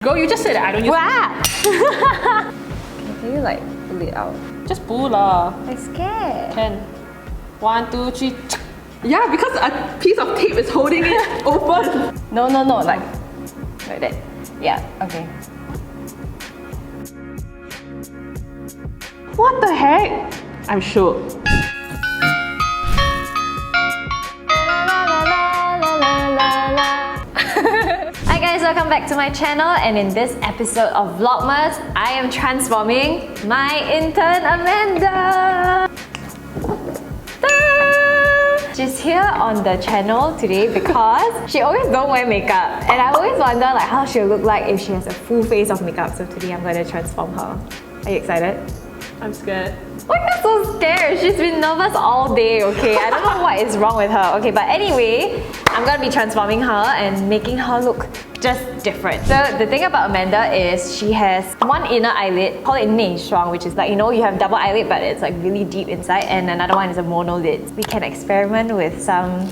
Girl, you just said that I don't use Can you like pull it out? Just pull lah. I'm scared. Can. 1, 2, 3. Yeah, because a piece of tape is holding it open. No, like that. Yeah, okay. What the heck? I'm shook. Hi guys, welcome back to my channel, and in this episode of Vlogmas, I am transforming my intern Amanda. Ta-da! She's here on the channel today because she always don't wear makeup, and I always wonder like how she'll look like if she has a full face of makeup. So today I'm going to transform her. Are you excited? I'm scared. Why are you so scared? She's been nervous all day, okay? I don't know what is wrong with her. Okay, but anyway, I'm gonna be transforming her and making her look just different. So the thing about Amanda is she has one inner eyelid, call it Laneige, which is like, you know, you have double eyelid but it's like really deep inside, and another one is a monolid. We can experiment with some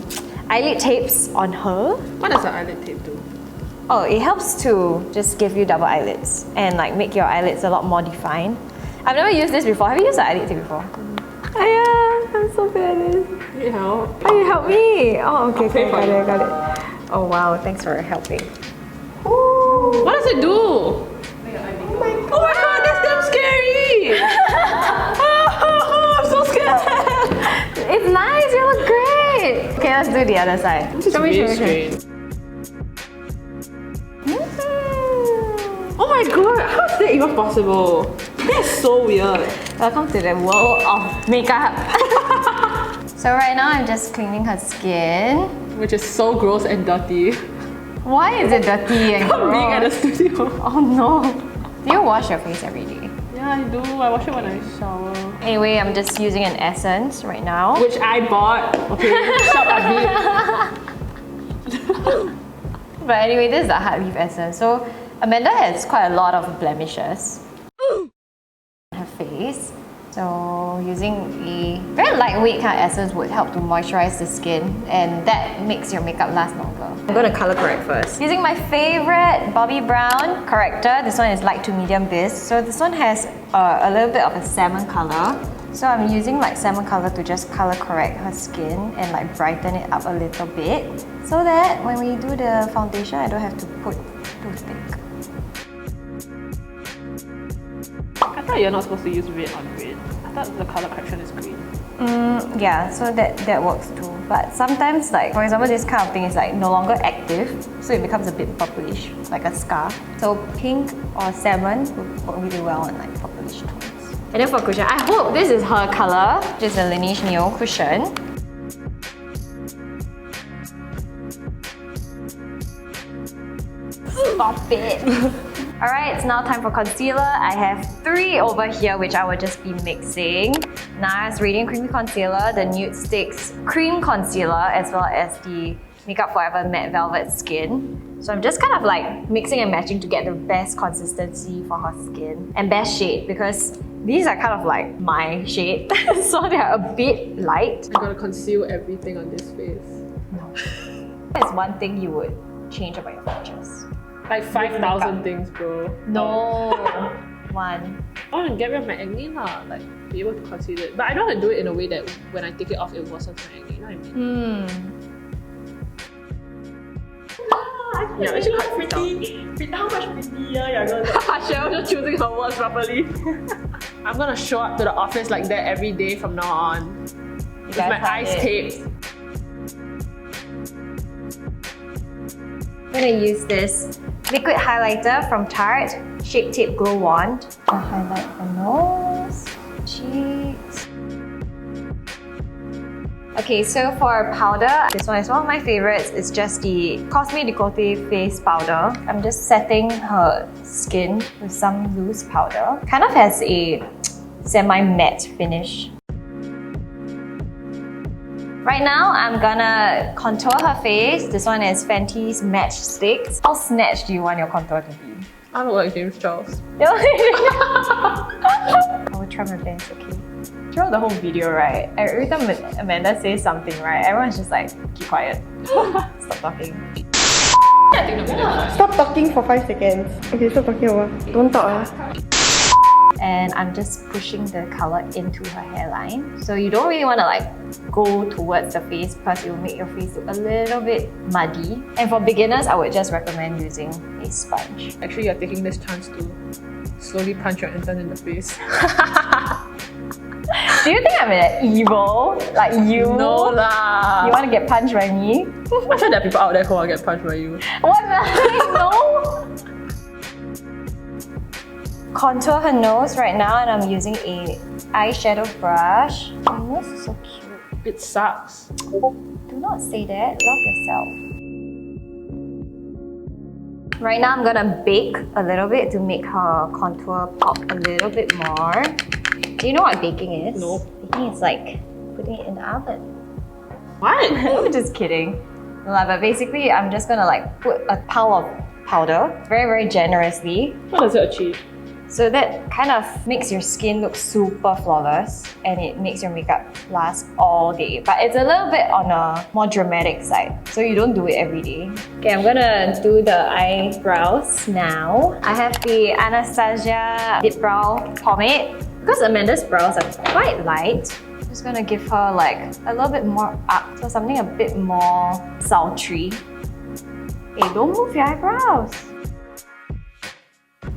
eyelid tapes on her. What does an eyelid tape do? Oh, it helps to just give you double eyelids and like make your eyelids a lot more defined. I've never used this before. Have you used an eyelid tape before? Aya, I'm so bad at this. Need help? Oh, you help me! Oh, okay, got it. Oh wow, thanks for helping. Ooh. What does it do? Oh my god, that's damn scary! I'm so scared! It's nice, you look great! Okay, let's do the other side. Show me. Oh my god, how is that even possible? That's so weird. Welcome to the world of makeup. So right now I'm just cleaning her skin. Which is so gross and dirty. Why is it dirty and gross? Being at the studio. Oh no. Do you wash your face every day? Yeah, I do. I wash it when I shower. Anyway, I'm just using an essence right now. Which I bought. Okay, shop Abib. But anyway, this is the Heartleaf essence. So Amanda has quite a lot of blemishes on her face. So using a very lightweight kind of essence would help to moisturize the skin, and that makes your makeup last longer. I'm going to color correct first. Using my favorite Bobbi Brown Corrector. This one is light to medium Bisque. So this one has a little bit of a salmon color. So I'm using like salmon color to just color correct her skin and like brighten it up a little bit, so that when we do the foundation, I don't have to put toothpick. I thought you're not supposed to use red on red. I thought the color correction is green. Yeah, so that works too. But sometimes, like for example, this kind of thing is like no longer active, so it becomes a bit purplish, like a scar. So pink or salmon would work really well on like purplish tones. And then for cushion, I hope this is her color, which is the Laneige Neo Cushion. Stop it! Alright, it's now time for concealer. I have 3 over here, which I will just be mixing. NARS Radiant Creamy Concealer, the Nude Sticks Cream Concealer, as well as the Makeup Forever Matte Velvet Skin. So I'm just kind of like mixing and matching to get the best consistency for her skin and best shade, because these are kind of like my shade, so they're a bit light. I'm gonna conceal everything on this face. No. There's one thing you would change about your features. Like 5,000 things, bro. No. One. I want to get rid of my acne lah, like be able to conceal it. But I don't want to do it in a way that when I take it off, it worsens my acne. You know what I mean? Yeah, actually quite pretty. How much prettier you're gonna look? Cheryl just choosing her words properly. I'm gonna show up to the office like that every day from now on. With my eyes taped. I'm gonna use this liquid highlighter from Tarte, Shape Tape Glow Wand. I'll highlight the nose, cheeks. Okay, so for powder, this one is one of my favorites. It's just the Cosme Décolleté Face Powder. I'm just setting her skin with some loose powder. Kind of has a semi-matte finish. Right now, I'm gonna contour her face. This one is Fenty's Match Sticks. How snatched do you want your contour to be? I look like James Charles. I will try my best, okay? Throughout the whole video, right? Every time Amanda says something, right? Everyone's just like, keep quiet. Stop talking. I think the video first. Stop talking for 5 seconds. Okay, stop talking over. Don't talk. And I'm just pushing the color into her hairline. So you don't really want to like go towards the face because it will make your face look a little bit muddy. And for beginners, I would just recommend using a sponge. Actually, you're taking this chance to slowly punch your intern in the face. Do you think I'm evil? Like you? No lah. You want to get punched by me? I'm sure there are people out there who want to get punched by you. What the heck? No! Contour her nose right now, and I'm using a eyeshadow brush. Her nose is so cute. It sucks. Do not say that. Love yourself. Right now, I'm gonna bake a little bit to make her contour pop a little bit more. Do you know what baking is? No. Baking is like putting it in the oven. What? I'm just kidding. No, but basically, I'm just gonna like put a pile of powder very, very generously. What does it achieve? So that kind of makes your skin look super flawless and it makes your makeup last all day. But it's a little bit on a more dramatic side, so you don't do it every day. Okay, I'm gonna do the eyebrows now. I have the Anastasia Lip Brow Pomade. Because Amanda's brows are quite light, I'm just gonna give her like a little bit more up, so something a bit more sultry. Hey, don't move your eyebrows!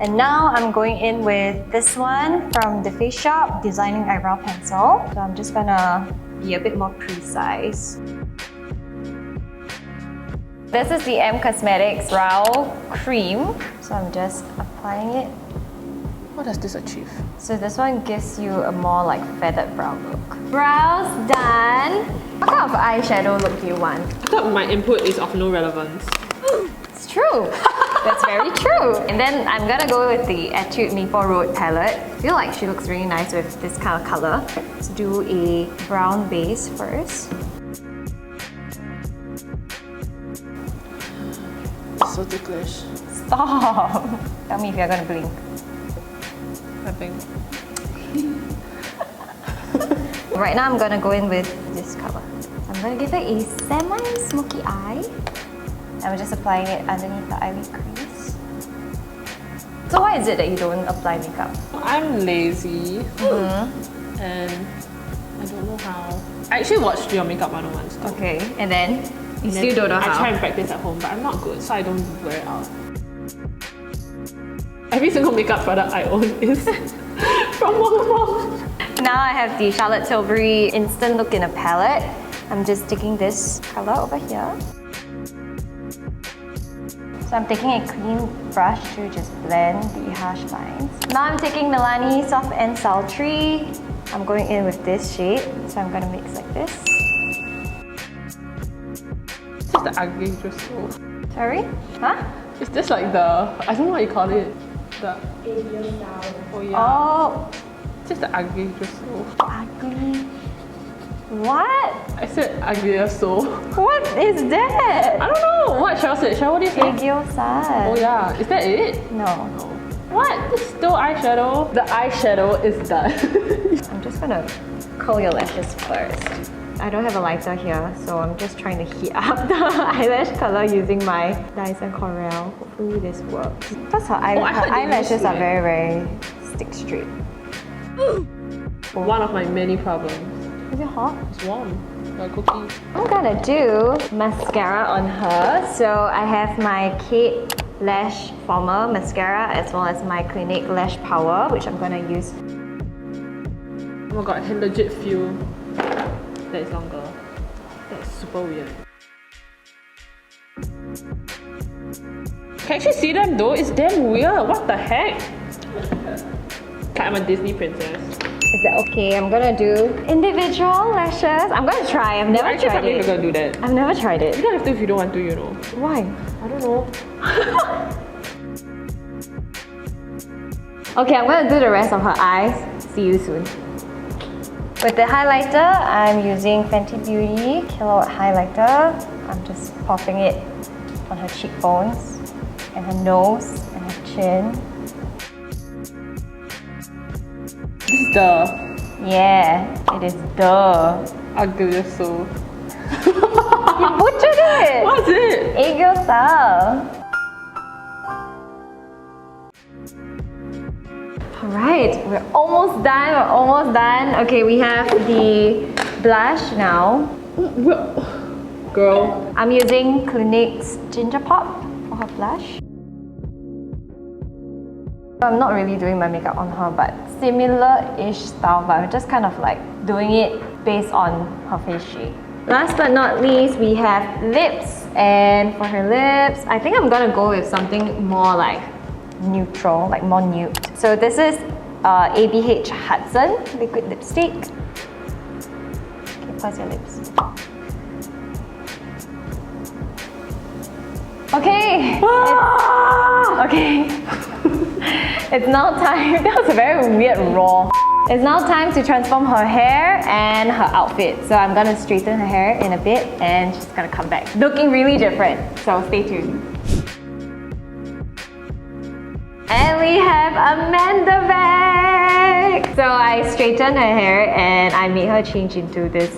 And now I'm going in with this one from the Face Shop, Designing Eyebrow Pencil. So I'm just gonna be a bit more precise. This is the M Cosmetics Brow Cream. So I'm just applying it. What does this achieve? So this one gives you a more like feathered brow look. Brows done! What kind of eyeshadow look do you want? I thought my input is of no relevance. It's true! That's very true! And then I'm gonna go with the Etude Maple Road palette. I feel like she looks really nice with this kind of color. Let's do a brown base first. It's so ticklish. Stop! Tell me if you're gonna blink. I think. Right now I'm gonna go in with this color. So I'm gonna give it a semi-smoky eye. I'm just applying it underneath the eyelid crease. So why is it that you don't apply makeup? I'm lazy. And I don't know how. I actually watched your makeup 101 stuff. Okay, and then you And still don't know I how. try and practice at home, but I'm not good, so I don't wear it out. Every single makeup product I own is from Mongabong. Now I have the Charlotte Tilbury Instant Look in a palette. I'm just taking this color over here. So I'm taking a clean brush to just blend the harsh lines. Now I'm taking Milani Soft and Sultry. I'm going in with this shade, so I'm gonna mix like this. It's just the ugly drizzle. Sorry? Huh? Is this like the, I don't know what you call it. The oh yeah. Oh, Just the ugly drizzle. ugly. What? I said uglier so. What is that? I don't know. What Cheryl said. Cheryl, what do you say? Gyeosan. Oh yeah. Is that it? No. What? This is still eyeshadow. The eyeshadow is done. I'm just gonna curl your lashes first. I don't have a lighter here, so I'm just trying to heat up the eyelash color using my Dyson Corel. Hopefully this works. Because her, I heard they eyelashes used are to very, very stick straight. One of my many problems. Is it hot? It's warm. Like a cookie. I'm gonna do mascara on her. So I have my Kate Lash Former Mascara as well as my Clinique Lash Power, which I'm gonna use. Oh my god, I can legit feel that it's longer. That's super weird. Can you actually see them though? It's damn weird. What the heck? I'm a Disney princess. Is that okay? I'm gonna do individual lashes. I'm gonna try. I've never Actually, tried probably it. you're gonna do that. I've never tried You it. don't have to if you don't want to, you know. Why? I don't know. Okay, I'm gonna do the rest of her eyes. See you soon. With the highlighter, I'm using Fenty Beauty Kilowatt Highlighter. I'm just popping it on her cheekbones and her nose and her chin. This is the Yeah, it is the. ugliest so. You butchered it! it! What's it? Egg girl style. Alright, we're almost done. Okay, we have the blush now. Girl. I'm using Clinique's Ginger Pop for her blush. I'm not really doing my makeup on her, but similar-ish style, but I'm just kind of like doing it based on her face shape. Last but not least, we have lips. And for her lips, I think I'm gonna go with something more like neutral, like more nude. So this is ABH Hudson liquid lipstick. Okay, pause your lips. Okay. Okay. It's now time. That was a very weird roar. It's now time to transform her hair and her outfit. So I'm gonna straighten her hair in a bit and she's gonna come back looking really different. So stay tuned. And we have Amanda back! So I straightened her hair and I made her change into this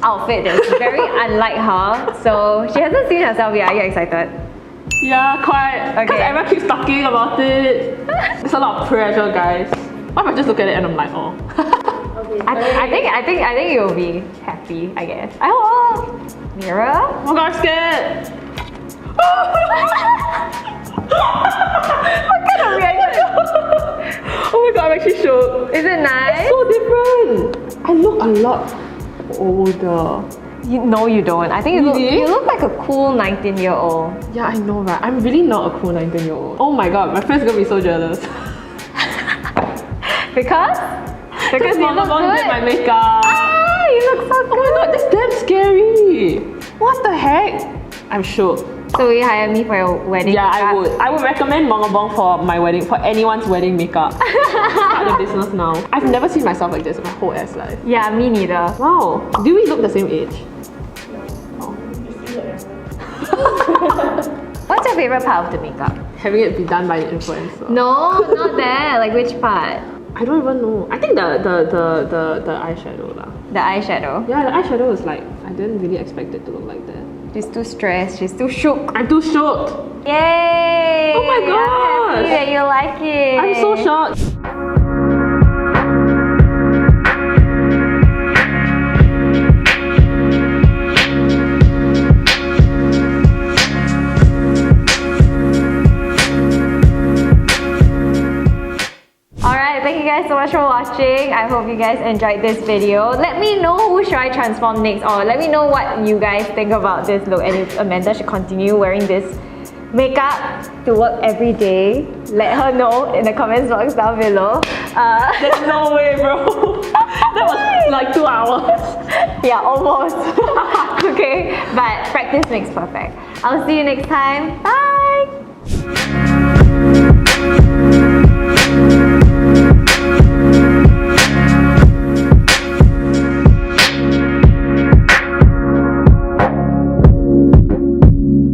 outfit that's very unlike her. So she hasn't seen herself yet. Are you excited? Yeah, quite. Because Okay. everyone keeps talking about it. It's a lot of pressure, guys. What if I just look at it and I'm like, oh. I think you'll be happy, I guess. I hope. Mirror? Oh my god, I'm scared. What kind of reaction? Oh my god, I'm actually shook. Is it nice? So different. I look a lot older. No, you don't. I think Really? you look like a cool 19-year-old. Yeah, I know, right? I'm really not a cool 19-year-old. Oh my god, my friends gonna be so jealous. Because you look Mongabong good. did my makeup. Ah, you look so good. Oh my god, that's damn scary. What the heck? I'm shook. So will you hire me for your wedding? Yeah, makeup? I would. I would recommend Mongabong for my wedding, for anyone's wedding makeup. Start the business now. I've never seen myself like this in my whole ass life. Yeah, me neither. Wow. Do we look the same age? What's your favorite part of the makeup? Having it be done by an influencer. No, not that. Like which part? I don't even know. I think the eyeshadow lah. The eyeshadow. Yeah, the eyeshadow is like, I didn't really expect it to look like that. She's too stressed. She's too shook. I'm too shocked. Yay! Oh my I'm gosh! happy that you like it. I'm so shocked. Thank you guys so much for watching. I hope you guys enjoyed this video. Let me know who should I transform next, or let me know what you guys think about this look, and if Amanda should continue wearing this makeup to work every day. Let her know in the comments box down below. There's no way, bro. That was like 2 hours. Yeah, almost. Okay, but practice makes perfect. I'll see you next time. Bye!